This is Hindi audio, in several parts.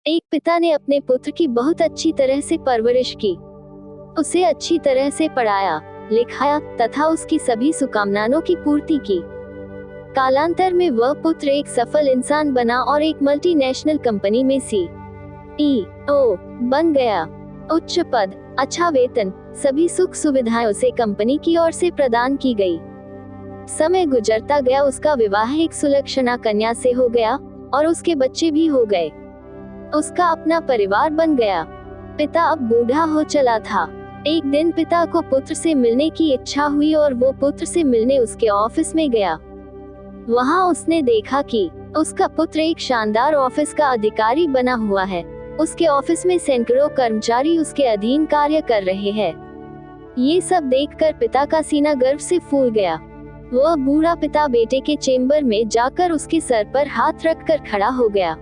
एक पिता ने अपने पुत्र की बहुत अच्छी तरह से परवरिश की, उसे अच्छी तरह से पढ़ाया, लिखाया तथा उसकी सभी सुकामनाओं की पूर्ति की। कालांतर में वह पुत्र एक सफल इंसान बना और एक मल्टीनेशनल कंपनी में CEO बन गया। उच्च पद, अच्छा वेतन, सभी सुख सुविधाएं उसे कंपनी की ओर से प्रदान की गई। समय गुजरता गया, उसका विवाह एक सुलक्षणा कन्या से हो गया और उसके बच्चे भी हो गए। उसका अपना परिवार बन गया। पिता अब बूढ़ा हो चला था। एक दिन पिता को पुत्र से मिलने की इच्छा हुई और वो पुत्र से मिलने उसके ऑफिस में गया। वहां उसने देखा कि उसका पुत्र एक शानदार ऑफिस का अधिकारी बना हुआ है। उसके ऑफिस में सैकड़ों कर्मचारी उसके अधीन कार्य कर रहे हैं। ये सब देखकर पिता का सीना गर्व से फूल गया। वह बूढ़ा पिता बेटे के चेम्बर में जाकर उसके सर पर हाथ रखकर खड़ा हो गया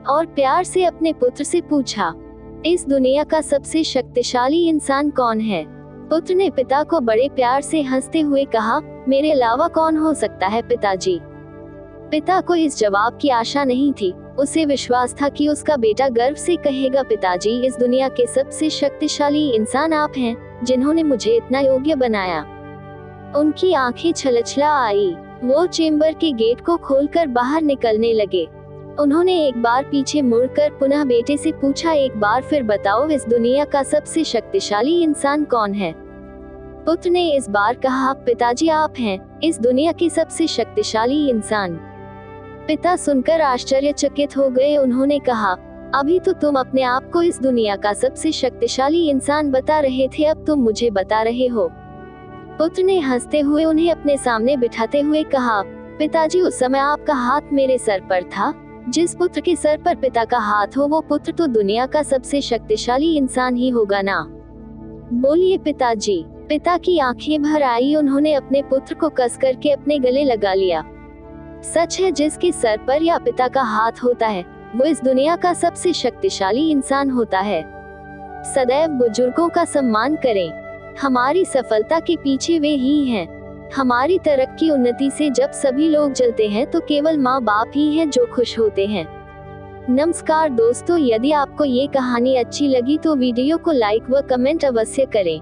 और प्यार से अपने पुत्र से पूछा, इस दुनिया का सबसे शक्तिशाली इंसान कौन है? पुत्र ने पिता को बड़े प्यार से हंसते हुए कहा, मेरे अलावा कौन हो सकता है पिताजी। पिता को इस जवाब की आशा नहीं थी। उसे विश्वास था कि उसका बेटा गर्व से कहेगा, पिताजी, इस दुनिया के सबसे शक्तिशाली इंसान आप हैं, जिन्होंने मुझे इतना योग्य बनाया। उनकी आंखें छलछला आई। वो चेम्बर के गेट को खोलकर बाहर निकलने लगे। उन्होंने एक बार पीछे मुड़कर पुनः बेटे से पूछा, एक बार फिर बताओ, इस दुनिया का सबसे शक्तिशाली इंसान कौन है? पुत्र ने इस बार कहा, पिताजी, आप हैं इस दुनिया के सबसे शक्तिशाली इंसान। पिता सुनकर आश्चर्यचकित हो गए। उन्होंने कहा, अभी तो तुम अपने आप को इस दुनिया का सबसे शक्तिशाली इंसान बता रहे थे, अब तुम मुझे बता रहे हो। पुत्र ने हंसते हुए उन्हें अपने सामने बिठाते हुए कहा, पिताजी, उस समय आपका हाथ मेरे सर पर था। जिस पुत्र के सर पर पिता का हाथ हो, वो पुत्र तो दुनिया का सबसे शक्तिशाली इंसान ही होगा ना। बोलिए पिताजी। पिता की आंखें भर आई। उन्होंने अपने पुत्र को कस करके अपने गले लगा लिया। सच है, जिसके सर पर या पिता का हाथ होता है, वो इस दुनिया का सबसे शक्तिशाली इंसान होता है। सदैव बुजुर्गों का सम्मान करें। हमारी सफलता के पीछे वे ही हैं। हमारी तरक्की उन्नति से जब सभी लोग जलते हैं तो केवल माँ बाप ही हैं जो खुश होते हैं। नमस्कार दोस्तों, यदि आपको ये कहानी अच्छी लगी तो वीडियो को लाइक व कमेंट अवश्य करें।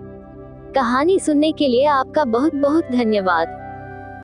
कहानी सुनने के लिए आपका बहुत बहुत धन्यवाद।